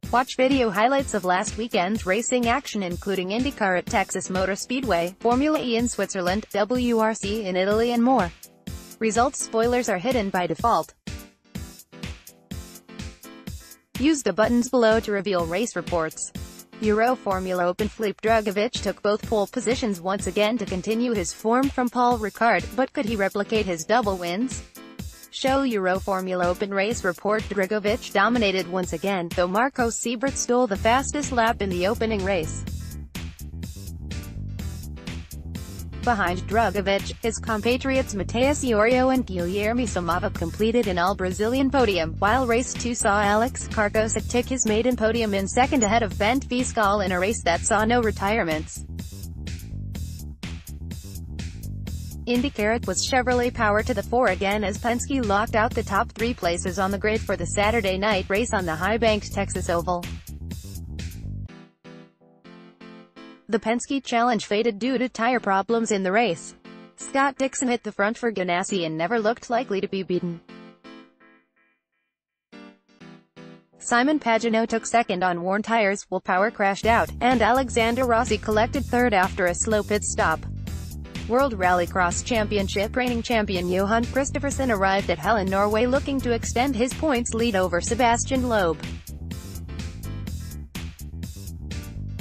Watch video highlights of last weekend's racing action including IndyCar at Texas Motor Speedway, Formula E in Switzerland, WRC in Italy and more. Results spoilers are hidden by default. Use the buttons below to reveal race reports. Euroformula OpenFelipe Drugovich took both pole positions once again to continue his form from Paul Ricard, but could he replicate his double wins? Show Euroformula Open race report Drugovich dominated once again, though Marcos Siebert stole the fastest lap in the opening race. Behind Drugovich, his compatriots Matheus Iorio and Guilherme Somava completed an all-Brazilian podium, while race 2 saw Alex Carcos tick his maiden podium in second ahead of Bent Viscal in a race that saw no retirements. IndyCar was Chevrolet power to the fore again as Penske locked out the top 3 places on the grid for the Saturday night race on the high-banked Texas Oval. The Penske challenge faded due to tire problems in the race. Scott Dixon hit the front for Ganassi and never looked likely to be beaten. Simon Pagenaud took second on worn tires, while power crashed out, and Alexander Rossi collected third after a slow pit stop. World Rallycross Championship reigning champion Johan Kristoffersen arrived at Hell in Norway looking to extend his points lead over Sebastian Loeb.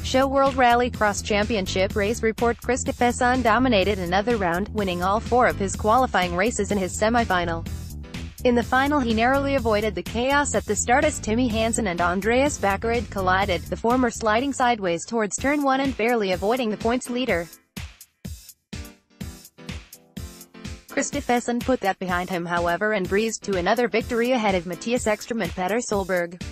Show World Rallycross Championship race report Kristoffersen dominated another round, winning all 4 of his qualifying races in his semifinal. In the final he narrowly avoided the chaos at the start as Timmy Hansen and Andreas Baccarid collided, the former sliding sideways towards turn 1 and barely avoiding the points leader. Kristoffersen put that behind him however and breezed to another victory ahead of Matthias Ekstrom and Petter Solberg.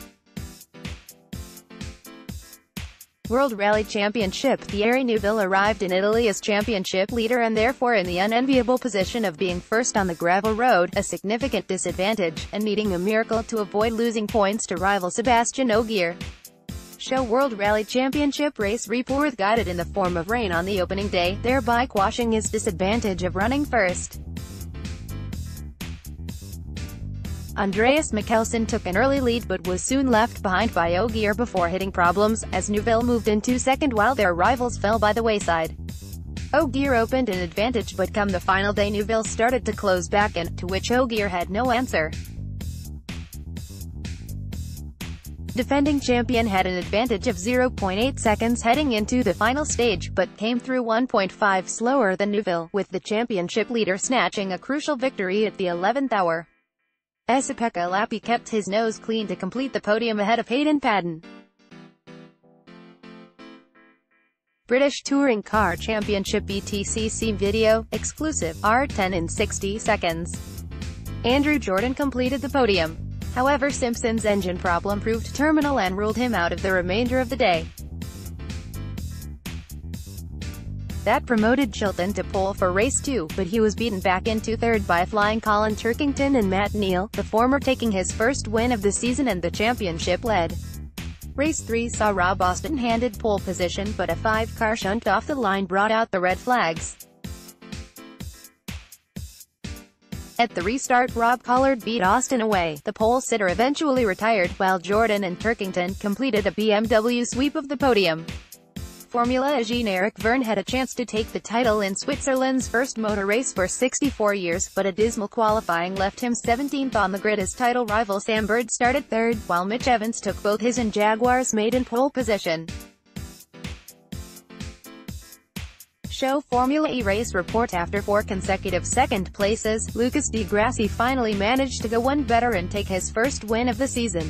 World Rally Championship Thierry Neuville arrived in Italy as championship leader and therefore in the unenviable position of being first on the gravel road, a significant disadvantage, and needing a miracle to avoid losing points to rival Sebastian Ogier. Show World Rally Championship race report guided in the form of rain on the opening day, thereby quashing his disadvantage of running first. Andreas Mikkelsen took an early lead but was soon left behind by Ogier before hitting problems, as Neuville moved into second while their rivals fell by the wayside. Ogier opened an advantage but come the final day Neuville started to close back in, to which Ogier had no answer. Defending champion had an advantage of 0.8 seconds heading into the final stage, but came through 1.5 slower than Neuville, with the championship leader snatching a crucial victory at the 11th hour. Esa-Pekka Lappi kept his nose clean to complete the podium ahead of Hayden Paddon. British Touring Car Championship BTCC video, exclusive, R10 in 60 seconds. Andrew Jordan completed the podium. However, Simpson's engine problem proved terminal and ruled him out of the remainder of the day. That promoted Chilton to pole for race 2, but he was beaten back into third by flying Colin Turkington and Matt Neal, the former taking his first win of the season and the championship lead. Race 3 saw Rob Austin handed pole position but a 5-car shunt off the line brought out the red flags. At the restart Rob Collard beat Austin away, the pole sitter eventually retired, while Jordan and Turkington completed a BMW sweep of the podium. Formula E's Eric Vergne had a chance to take the title in Switzerland's first motor race for 64 years, but a dismal qualifying left him 17th on the grid as title rival Sam Bird started third, while Mitch Evans took both his and Jaguar's maiden pole position. Show Formula E race report after 4 consecutive second places, Lucas Di Grassi finally managed to go one better and take his first win of the season.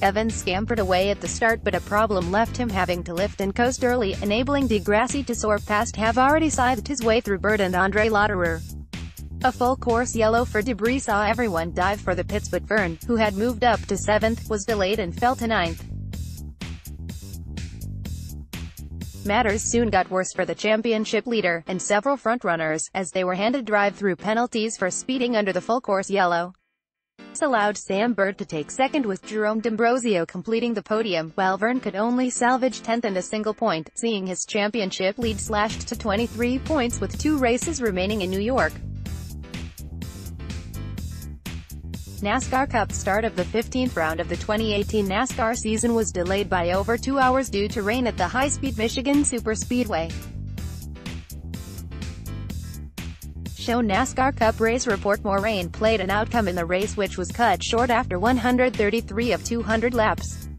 Evans scampered away at the start but a problem left him having to lift and coast early, enabling Di Grassi to soar past have already scythed his way through Bird and Andre Lotterer. A full-course yellow for Debris saw everyone dive for the pits but Vergne, who had moved up to 7th, was delayed and fell to 9th. Matters soon got worse for the championship leader, and several frontrunners, as they were handed drive-through penalties for speeding under the full-course yellow. This allowed Sam Bird to take second with Jerome D'Ambrosio completing the podium, while Vergne could only salvage 10th and a single point, seeing his championship lead slashed to 23 points with 2 races remaining in New York. NASCAR Cup start of the 15th round of the 2018 NASCAR season was delayed by over 2 hours due to rain at the high-speed Michigan Superspeedway. Show NASCAR Cup race report. More rain played an outcome in the race, which was cut short after 133 of 200 laps.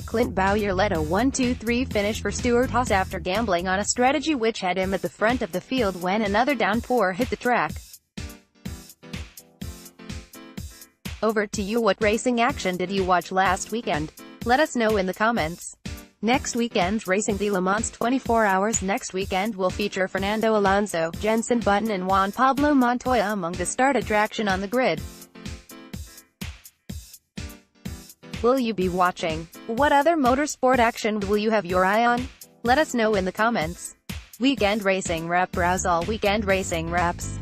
Clint Bowyer led a 1-2-3 finish for Stewart-Haas after gambling on a strategy which had him at the front of the field when another downpour hit the track. Over to you. What racing action did you watch last weekend? Let us know in the comments. Next weekend's racing, the Le Mans 24 Hours next weekend will feature Fernando Alonso, Jenson Button and Juan Pablo Montoya among the start attraction on the grid. Will you be watching? What other motorsport action will you have your eye on? Let us know in the comments. Weekend Racing Wrap. Browse all weekend racing wraps.